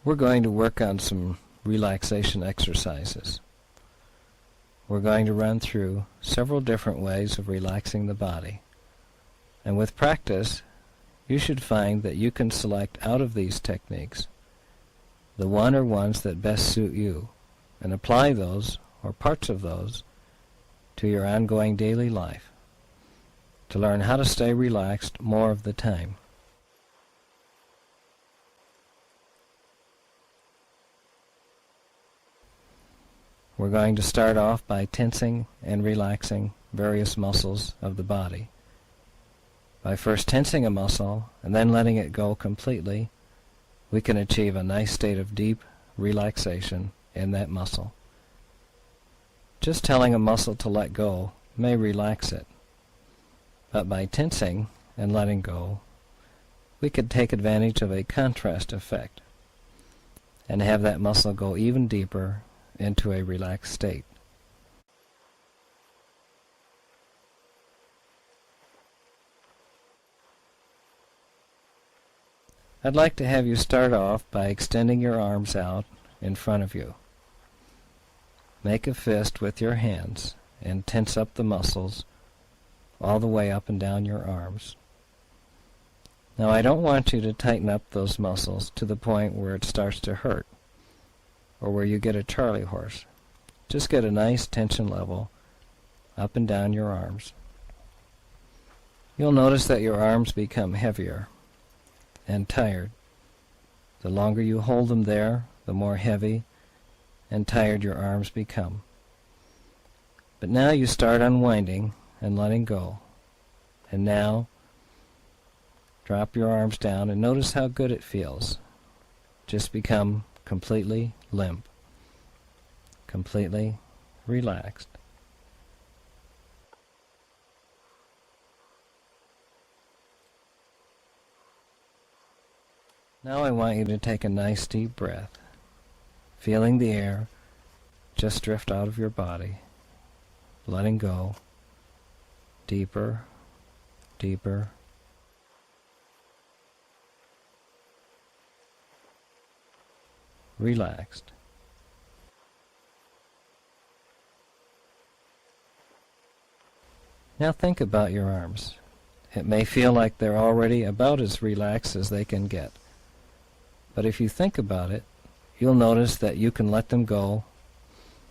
we're going to work on some relaxation exercises. We're going to run through several different ways of relaxing the body. And with practice, you should find that you can select out of these techniques the one or ones that best suit you, and apply those, or parts of those, to your ongoing daily life, to learn how to stay relaxed more of the time. We're going to start off by tensing and relaxing various muscles of the body. By first tensing a muscle and then letting it go completely, we can achieve a nice state of deep relaxation in that muscle. Just telling a muscle to let go may relax it, but by tensing and letting go, we could take advantage of a contrast effect and have that muscle go even deeper into a relaxed state. I'd like to have you start off by extending your arms out in front of you. Make a fist with your hands and tense up the muscles all the way up and down your arms. Now, I don't want you to tighten up those muscles to the point where it starts to hurt or where you get a Charlie horse. Just get a nice tension level up and down your arms. You'll notice that your arms become heavier and tired. The longer you hold them there, the more heavy and tired your arms become. But now you start unwinding and letting go. And now, drop your arms down and notice how good it feels. Just become completely limp, completely relaxed. Now I want you to take a nice deep breath, feeling the air just drift out of your body, letting go, deeper, deeper, relaxed. Now think about your arms. It may feel like they're already about as relaxed as they can get. But if you think about it, you'll notice that you can let them go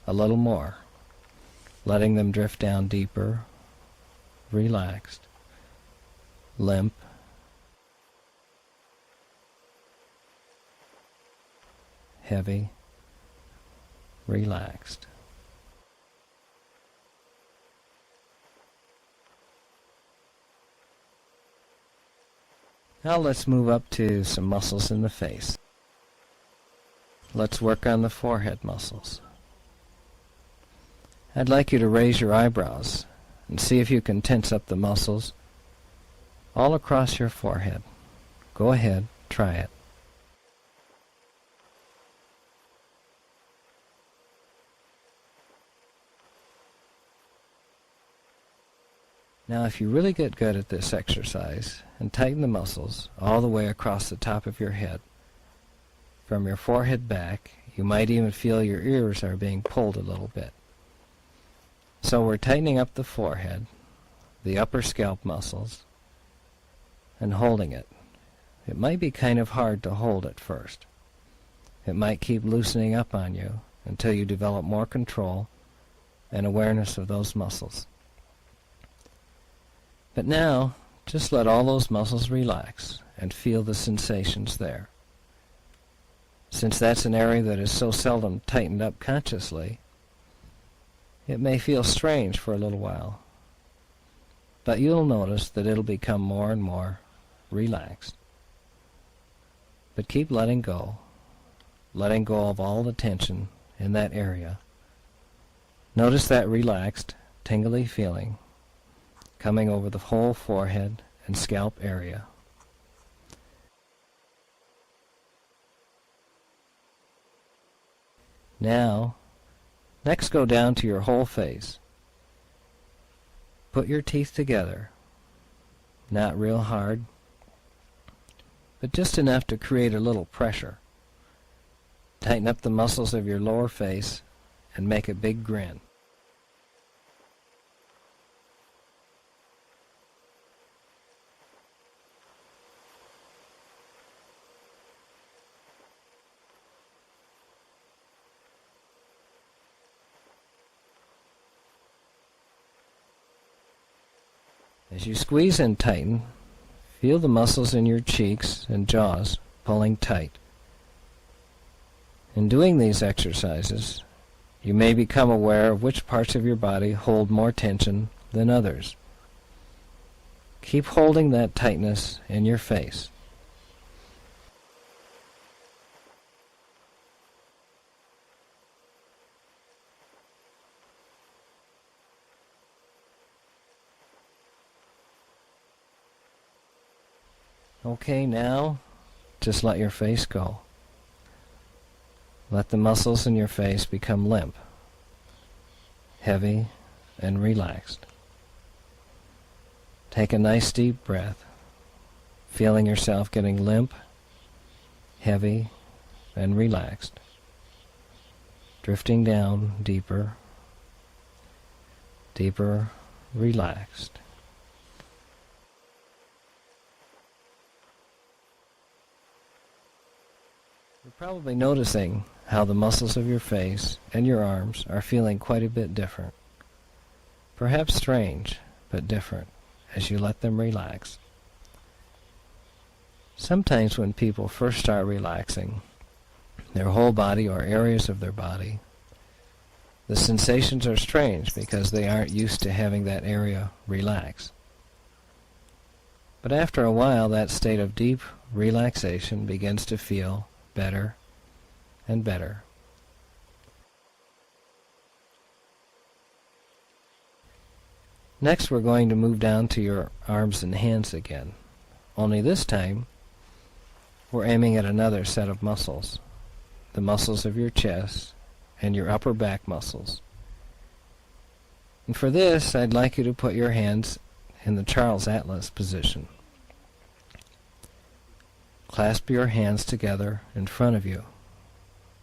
a little more, letting them drift down deeper, relaxed, limp, heavy, relaxed. Now let's move up to some muscles in the face. Let's work on the forehead muscles. I'd like you to raise your eyebrows and see if you can tense up the muscles all across your forehead. Go ahead, try it. Now, if you really get good at this exercise and tighten the muscles all the way across the top of your head, from your forehead back, you might even feel your ears are being pulled a little bit. So we're tightening up the forehead, the upper scalp muscles, and holding it. It might be kind of hard to hold at first. It might keep loosening up on you until you develop more control and awareness of those muscles. But now, just let all those muscles relax and feel the sensations there. Since that's an area that is so seldom tightened up consciously, it may feel strange for a little while, but you'll notice that it'll become more and more relaxed. But keep letting go of all the tension in that area. Notice that relaxed, tingly feeling coming over the whole forehead and scalp area. Now, next go down to your whole face. Put your teeth together, not real hard, but just enough to create a little pressure. Tighten up the muscles of your lower face and make a big grin. As you squeeze and tighten, feel the muscles in your cheeks and jaws pulling tight. In doing these exercises, you may become aware of which parts of your body hold more tension than others. Keep holding that tightness in your face. Okay, now just let your face go. Let the muscles in your face become limp, heavy, and relaxed. Take a nice deep breath, feeling yourself getting limp, heavy, and relaxed. Drifting down deeper, deeper, relaxed. You're probably noticing how the muscles of your face and your arms are feeling quite a bit different. Perhaps strange, but different, as you let them relax. Sometimes when people first start relaxing their whole body or areas of their body, the sensations are strange because they aren't used to having that area relax. But after a while, that state of deep relaxation begins to feel better and better. Next, we're going to move down to your arms and hands again. Only this time, we're aiming at another set of muscles, the muscles of your chest and your upper back muscles. And for this, I'd like you to put your hands in the Charles Atlas position. Clasp your hands together in front of you.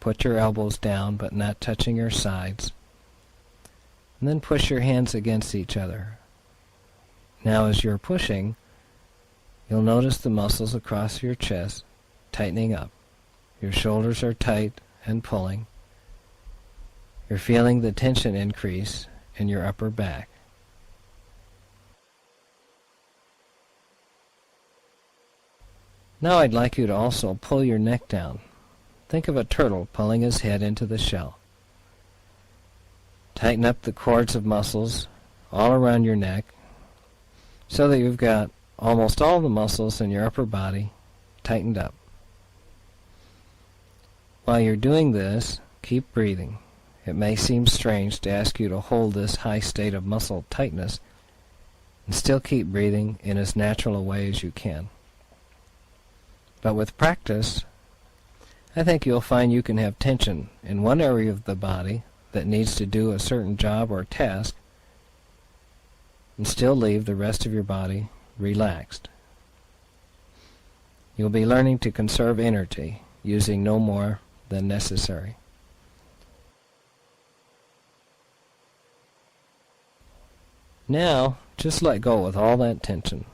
Put your elbows down but not touching your sides. And then push your hands against each other. Now as you're pushing, you'll notice the muscles across your chest tightening up. Your shoulders are tight and pulling. You're feeling the tension increase in your upper back. Now I'd like you to also pull your neck down. Think of a turtle pulling his head into the shell. Tighten up the cords of muscles all around your neck so that you've got almost all the muscles in your upper body tightened up. While you're doing this, keep breathing. It may seem strange to ask you to hold this high state of muscle tightness and still keep breathing in as natural a way as you can. But with practice, I think you'll find you can have tension in one area of the body that needs to do a certain job or task and still leave the rest of your body relaxed. You'll be learning to conserve energy using no more than necessary. Now, just let go with all that tension.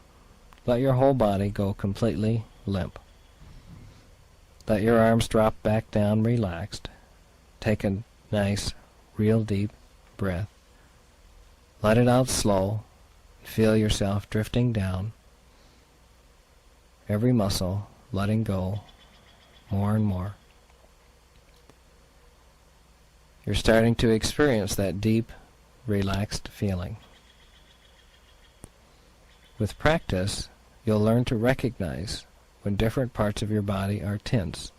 Let your whole body go completely limp. Let your arms drop back down relaxed. Take a nice, real deep breath. Let it out slow. Feel yourself drifting down. Every muscle letting go more and more. You're starting to experience that deep, relaxed feeling. With practice, you'll learn to recognize when different parts of your body are tense.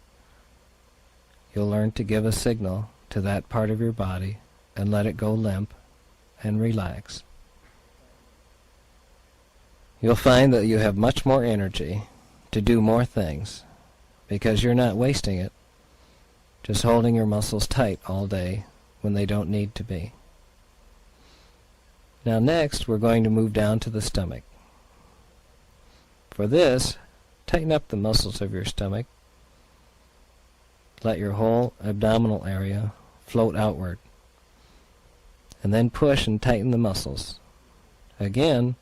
You'll learn to give a signal to that part of your body and let it go limp and relax. You'll find that you have much more energy to do more things because you're not wasting it just holding your muscles tight all day when they don't need to be. Now next, we're going to move down to the stomach. For this, tighten up the muscles of your stomach. let your whole abdominal area float outward. And then push and tighten the muscles. Again,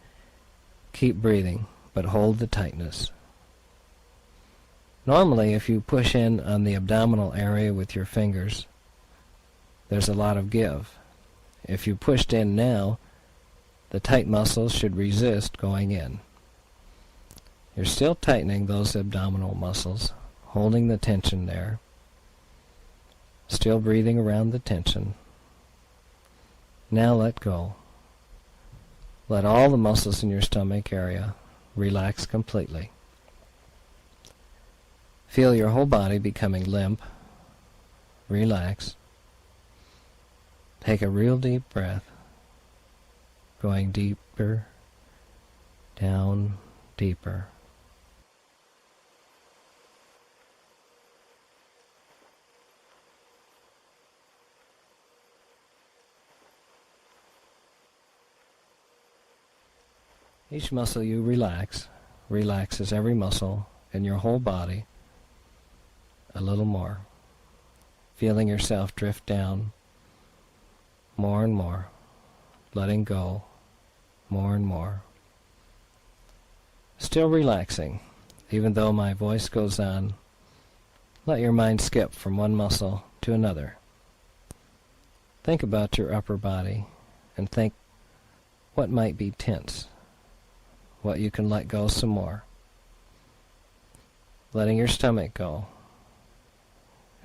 keep breathing, but hold the tightness. Normally, if you push in on the abdominal area with your fingers, there's a lot of give. If you pushed in now, the tight muscles should resist going in. You're still tightening those abdominal muscles, holding the tension there, still breathing around the tension. Now let go. Let all the muscles in your stomach area relax completely. Feel your whole body becoming limp. Relax. Take a real deep breath, going deeper, down, deeper. Each muscle you relaxes every muscle in your whole body a little more, feeling yourself drift down more and more, letting go more and more. Still relaxing, even though my voice goes on, let your mind skip from one muscle to another. Think about your upper body and think what might be tense, what you can let go some more. Letting your stomach go.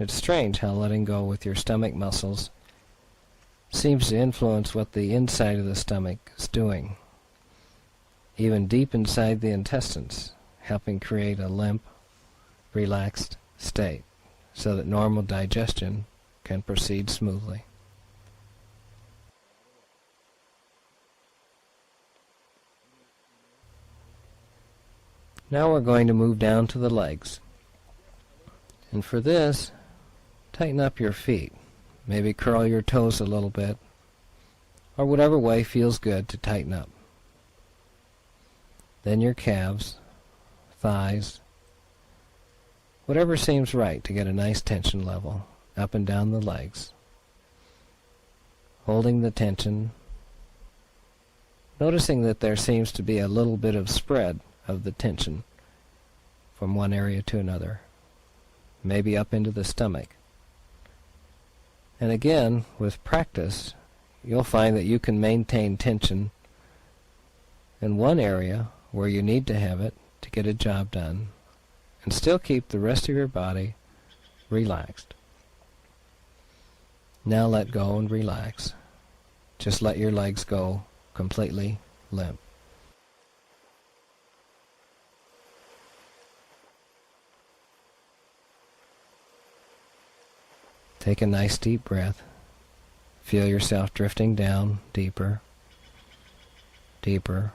It's strange how letting go with your stomach muscles seems to influence what the inside of the stomach is doing, even deep inside the intestines, helping create a limp, relaxed state so that normal digestion can proceed smoothly. Now we're going to move down to the legs. And for this, tighten up your feet. Maybe curl your toes a little bit, or whatever way feels good to tighten up. Then your calves, thighs, whatever seems right to get a nice tension level up and down the legs. Holding the tension, noticing that there seems to be a little bit of spread of the tension from one area to another, maybe up into the stomach. And again, with practice, you'll find that you can maintain tension in one area where you need to have it to get a job done, and still keep the rest of your body relaxed. Now let go and relax. Just let your legs go completely limp. Take a nice deep breath. Feel yourself drifting down deeper, deeper,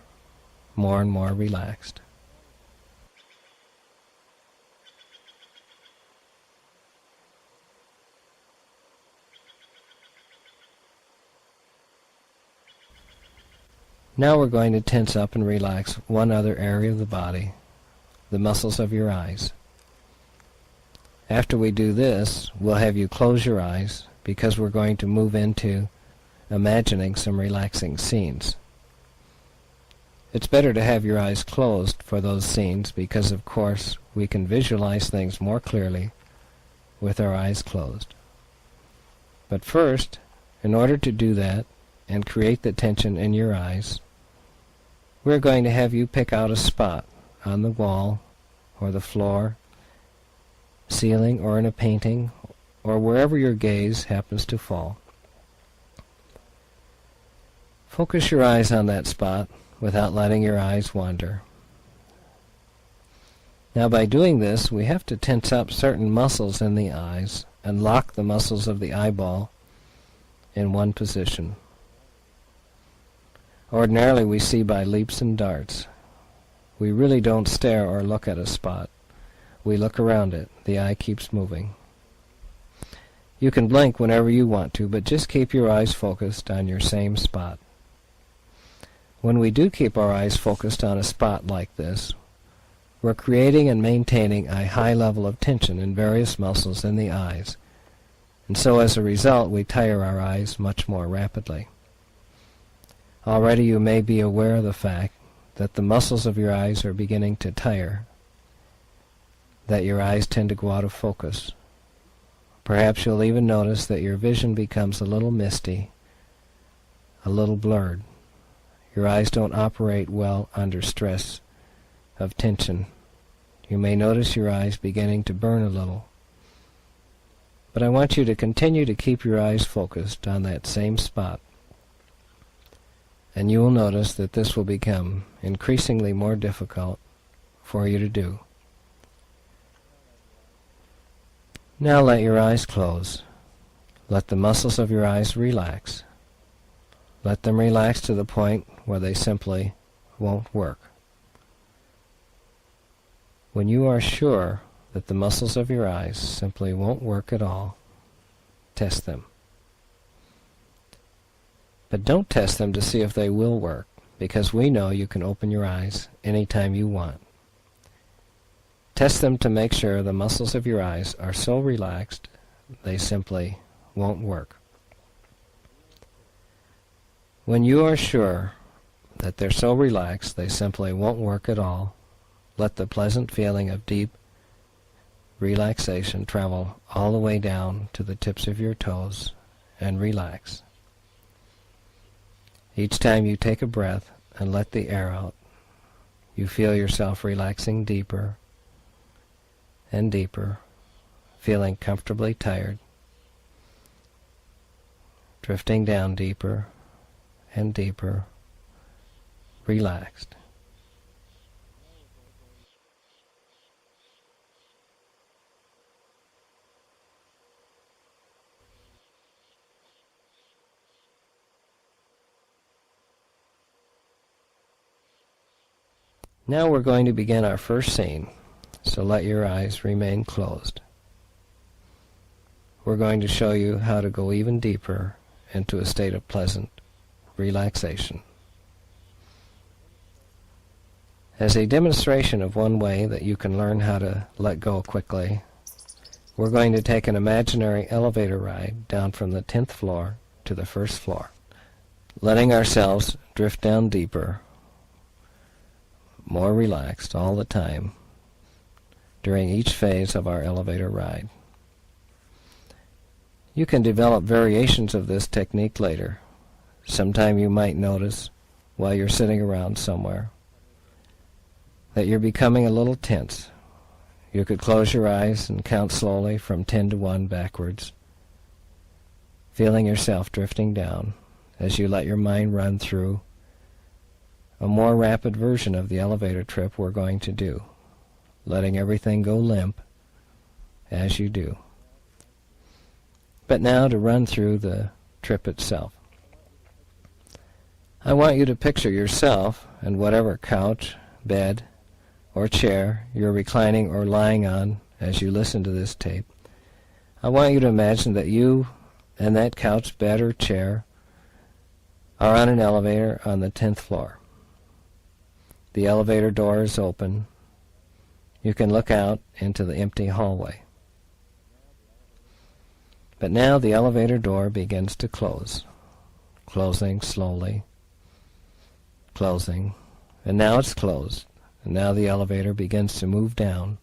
more and more relaxed. Now we're going to tense up and relax one other area of the body, the muscles of your eyes. After we do this, we'll have you close your eyes because we're going to move into imagining some relaxing scenes. It's better to have your eyes closed for those scenes because, of course, we can visualize things more clearly with our eyes closed. But first, in order to do that and create the tension in your eyes, we're going to have you pick out a spot on the wall or the floor, ceiling, or in a painting, or wherever your gaze happens to fall. Focus your eyes on that spot without letting your eyes wander. Now by doing this, we have to tense up certain muscles in the eyes and lock the muscles of the eyeball in one position. Ordinarily we see by leaps and darts. We really don't stare or look at a spot. We look around it. The eye keeps moving. You can blink whenever you want to, but just keep your eyes focused on your same spot. When we do keep our eyes focused on a spot like this, We're creating and maintaining a high level of tension in various muscles in the eyes, and so as a result we tire our eyes much more rapidly. Already you may be aware of the fact that the muscles of your eyes are beginning to tire, that your eyes tend to go out of focus. Perhaps you'll even notice that your vision becomes a little misty, a little blurred. Your eyes don't operate well under stress of tension. You may notice your eyes beginning to burn a little. But I want you to continue to keep your eyes focused on that same spot. And you will notice that this will become increasingly more difficult for you to do. Now let your eyes close. Let the muscles of your eyes relax. Let them relax to the point where they simply won't work. When you are sure that the muscles of your eyes simply won't work at all, test them. But don't test them to see if they will work, because we know you can open your eyes anytime you want. Test them to make sure the muscles of your eyes are so relaxed they simply won't work. When you are sure that they're so relaxed they simply won't work at all, let the pleasant feeling of deep relaxation travel all the way down to the tips of your toes and relax. Each time you take a breath and let the air out, you feel yourself relaxing deeper and deeper, feeling comfortably tired, drifting down deeper and deeper, relaxed. Now we're going to begin our first scene, so let your eyes remain closed. We're going to show you how to go even deeper into a state of pleasant relaxation. As a demonstration of one way that you can learn how to let go quickly, we're going to take an imaginary elevator ride down from the 10th floor to the first floor, letting ourselves drift down deeper, more relaxed all the time during each phase of our elevator ride. You can develop variations of this technique later. Sometime you might notice, while you're sitting around somewhere, that you're becoming a little tense. You could close your eyes and count slowly from 10 to 1 backwards, feeling yourself drifting down as you let your mind run through a more rapid version of the elevator trip we're going to do, letting everything go limp as you do. But now to run through the trip itself. I want you to picture yourself and whatever couch, bed, or chair you're reclining or lying on as you listen to this tape. I want you to imagine that you and that couch, bed, or chair are on an elevator on the 10th floor. The elevator door is open. You can look out into the empty hallway. But now the elevator door begins to close, closing slowly, closing, and now it's closed. And now the elevator begins to move down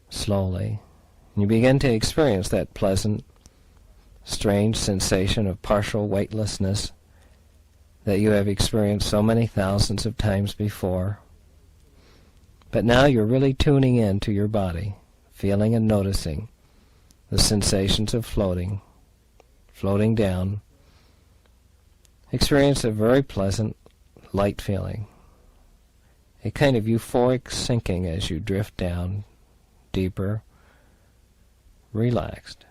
slowly. And you begin to experience that pleasant, strange sensation of partial weightlessness that you have experienced so many thousands of times before. But now you're really tuning in to your body, feeling and noticing the sensations of floating down. Experience a very pleasant, light feeling, a kind of euphoric sinking as you drift down deeper, relaxed.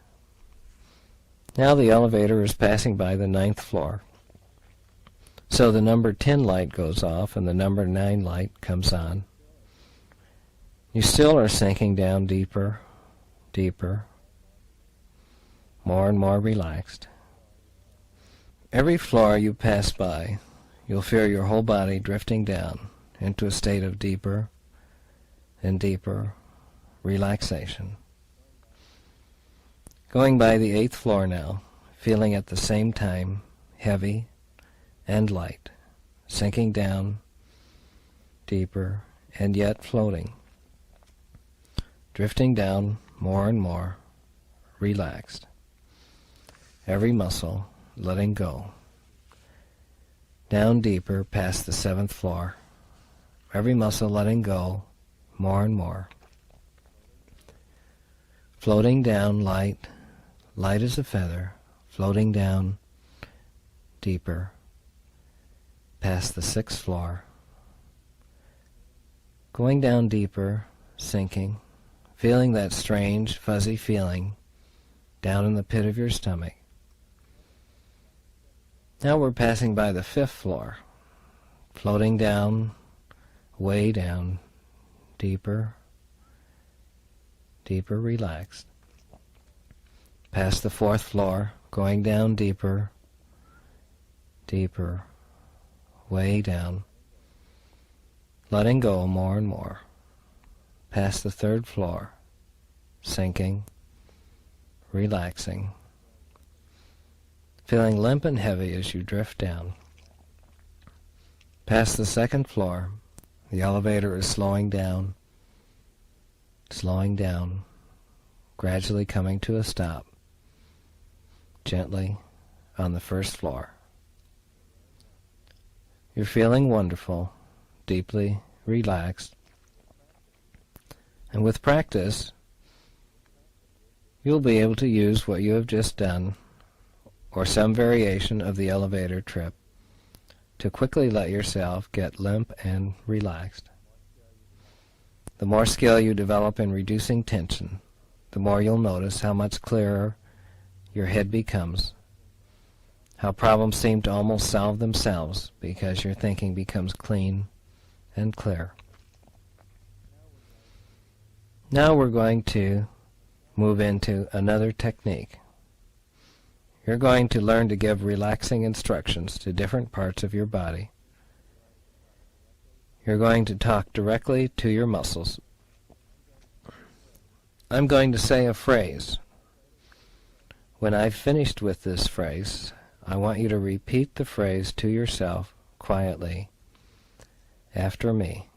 Now the elevator is passing by the 9th floor. So the number 10 light goes off and the number 9 light comes on. You still are sinking down deeper, deeper, more and more relaxed. Every floor you pass by, you'll feel your whole body drifting down into a state of deeper and deeper relaxation. Going by the 8th floor now, feeling at the same time heavy and light, sinking down deeper and yet floating, drifting down more and more, relaxed. Every muscle letting go. Down deeper past the 7th floor, every muscle letting go more and more. Floating down light, light as a feather, floating down deeper past the 6th floor. Going down deeper, sinking, feeling that strange, fuzzy feeling down in the pit of your stomach. Now we're passing by the 5th floor, floating down, way down, deeper, deeper relaxed. Past the 4th floor, going down deeper, deeper, way down, letting go more and more. Past the 3rd floor, sinking, relaxing, feeling limp and heavy as you drift down. Past the 2nd floor, the elevator is slowing down, gradually coming to a stop, gently on the 1st floor. You're feeling wonderful, deeply relaxed, and with practice, you'll be able to use what you have just done, or some variation of the elevator trip, to quickly let yourself get limp and relaxed. The more skill you develop in reducing tension, the more you'll notice how much clearer your head becomes, how problems seem to almost solve themselves because your thinking becomes clean and clear. Now we're going to move into another technique. You're going to learn to give relaxing instructions to different parts of your body. You're going to talk directly to your muscles. I'm going to say a phrase. When I've finished with this phrase, I want you to repeat the phrase to yourself quietly after me.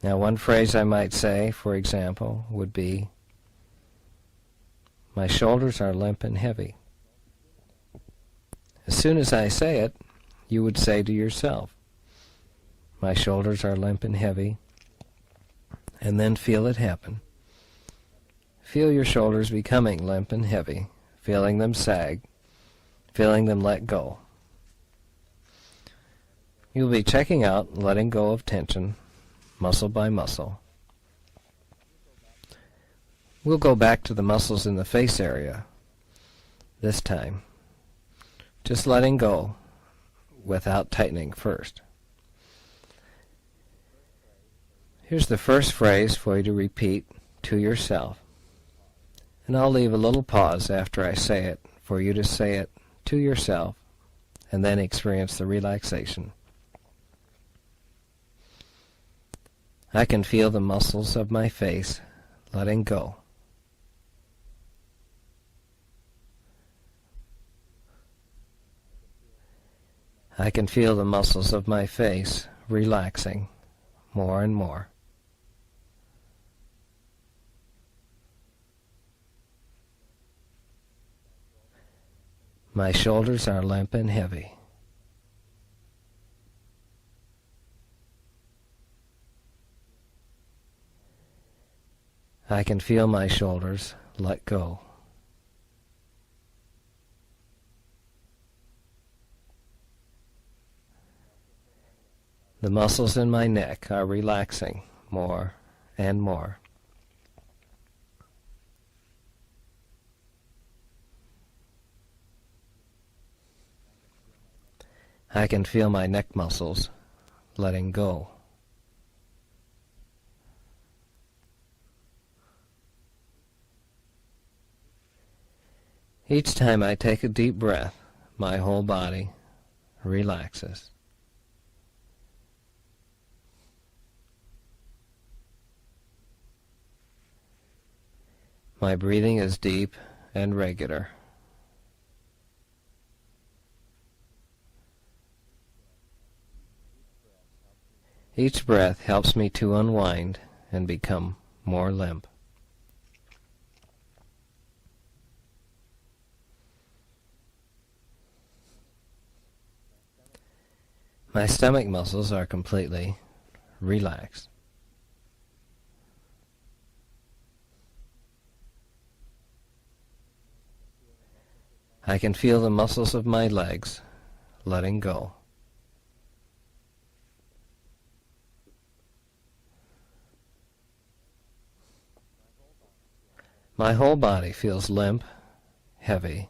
Now, one phrase I might say, for example, would be, "My shoulders are limp and heavy." As soon as I say it, you would say to yourself, "My shoulders are limp and heavy," and then feel it happen. Feel your shoulders becoming limp and heavy, feeling them sag, feeling them let go. You'll be checking out and letting go of tension, muscle by muscle. We'll go back to the muscles in the face area this time, just letting go without tightening first. Here's the first phrase for you to repeat to yourself, and I'll leave a little pause after I say it for you to say it to yourself and then experience the relaxation. I can feel the muscles of my face letting go. I can feel the muscles of my face relaxing more and more. My shoulders are limp and heavy. I can feel my shoulders let go. The muscles in my neck are relaxing more and more. I can feel my neck muscles letting go. Each time I take a deep breath, my whole body relaxes. My breathing is deep and regular. Each breath helps me to unwind and become more limp. My stomach muscles are completely relaxed. I can feel the muscles of my legs letting go. My whole body feels limp, heavy,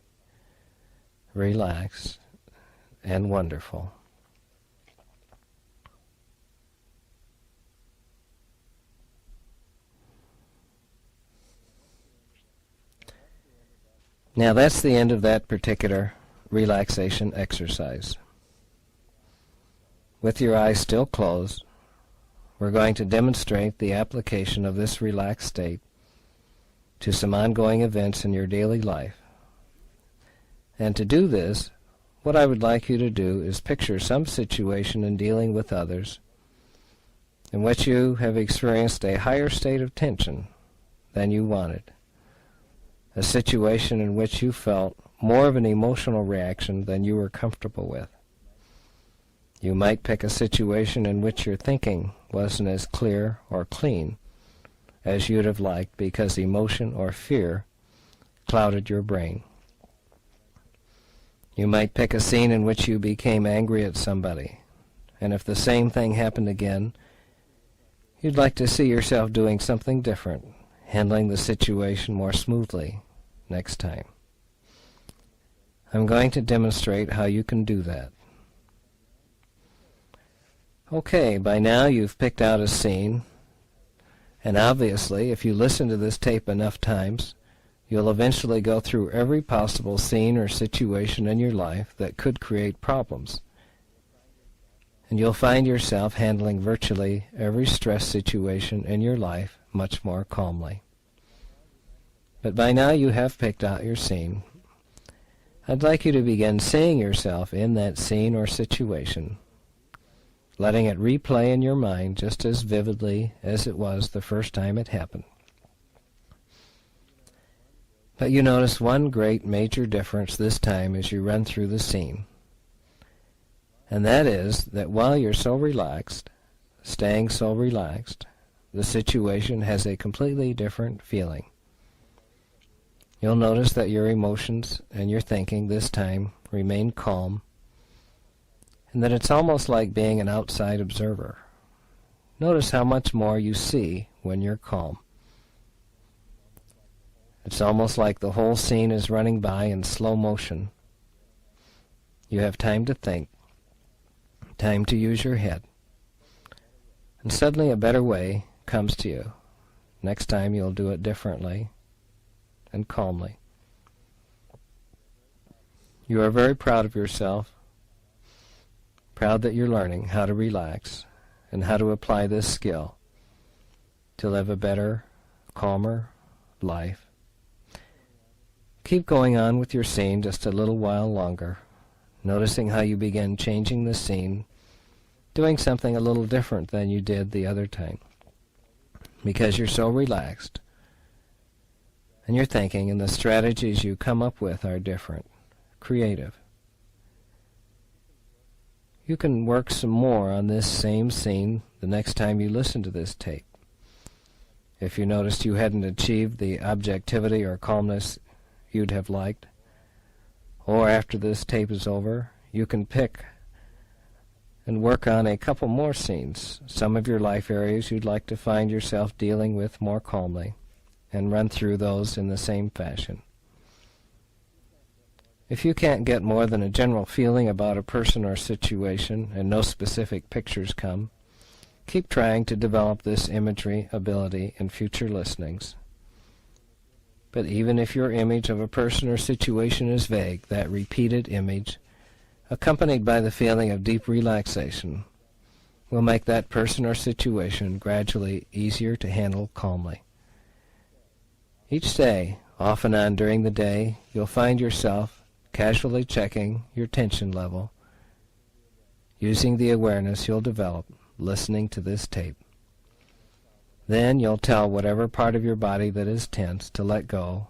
relaxed, and wonderful. Now that's the end of that particular relaxation exercise. With your eyes still closed, we're going to demonstrate the application of this relaxed state to some ongoing events in your daily life. And to do this, what I would like you to do is picture some situation in dealing with others in which you have experienced a higher state of tension than you wanted. A situation in which you felt more of an emotional reaction than you were comfortable with. You might pick a situation in which your thinking wasn't as clear or clean as you'd have liked because emotion or fear clouded your brain. You might pick a scene in which you became angry at somebody, and if the same thing happened again, you'd like to see yourself doing something different, handling the situation more smoothly next time. I'm going to demonstrate how you can do that. Okay, by now you've picked out a scene, and obviously if you listen to this tape enough times, you'll eventually go through every possible scene or situation in your life that could create problems. And you'll find yourself handling virtually every stress situation in your life much more calmly. But by now you have picked out your scene. I'd like you to begin seeing yourself in that scene or situation, letting it replay in your mind just as vividly as it was the first time it happened. But you notice one great major difference this time as you run through the scene. And that is that while you're so relaxed, staying so relaxed, the situation has a completely different feeling. You'll notice that your emotions and your thinking this time remain calm, and that it's almost like being an outside observer. Notice how much more you see when you're calm. It's almost like the whole scene is running by in slow motion. You have time to think, time to use your head, and suddenly a better way comes to you. Next time you'll do it differently and calmly. You are very proud of yourself, proud that you're learning how to relax and how to apply this skill to live a better, calmer life. Keep going on with your scene just a little while longer, noticing how you begin changing the scene, doing something a little different than you did the other time, because you're so relaxed, and your thinking and the strategies you come up with are different, creative. You can work some more on this same scene the next time you listen to this tape. If you noticed you hadn't achieved the objectivity or calmness you'd have liked, or after this tape is over, you can pick and work on a couple more scenes, some of your life areas you'd like to find yourself dealing with more calmly, and run through those in the same fashion. If you can't get more than a general feeling about a person or situation and no specific pictures come, keep trying to develop this imagery ability in future listenings. But even if your image of a person or situation is vague, that repeated image, accompanied by the feeling of deep relaxation, will make that person or situation gradually easier to handle calmly. Each day, off and on during the day, you'll find yourself casually checking your tension level, using the awareness you'll develop listening to this tape. Then you'll tell whatever part of your body that is tense to let go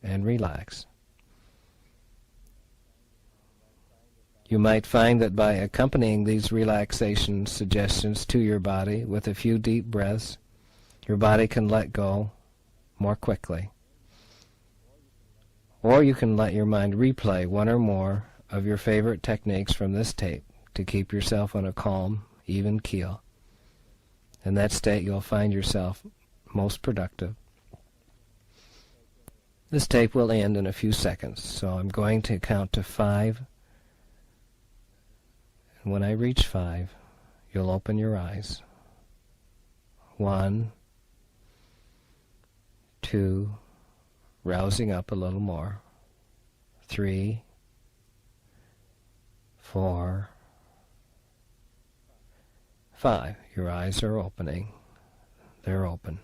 and relax. You might find that by accompanying these relaxation suggestions to your body with a few deep breaths, your body can let go more quickly. Or you can let your mind replay one or more of your favorite techniques from this tape to keep yourself on a calm, even keel. In that state, you'll find yourself most productive. This tape will end in a few seconds, so I'm going to count to 5. And when I reach 5, you'll open your eyes. 1, 2, rousing up a little more. 3, 4, 5. Your eyes are opening. They're open.